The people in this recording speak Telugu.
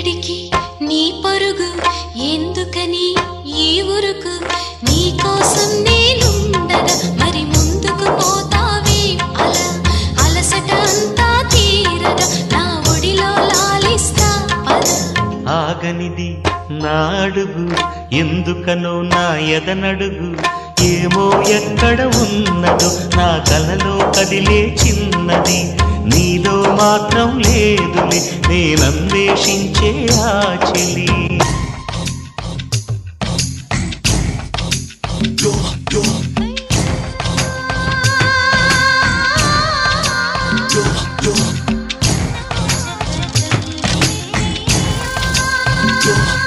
ఎక్కడికి నీ పరుగు ఎందుకని ఈ ఉరుకు నీ కోసం నేనుండగా మరి ముందుకు పోతావే అలా అలసట అంతా తీరగా నా ఒడిలో లాలిస్తా పద ఆగనిది నా అడుగు ఎందుకనో నా ఎదనడుగు ఏమో ఎక్కడ ఉన్నదో నా కలలో కదిలే చిన్నది నీలో మాత్రం లేదులే నేనన్వేషించే ఆ చెలి Yo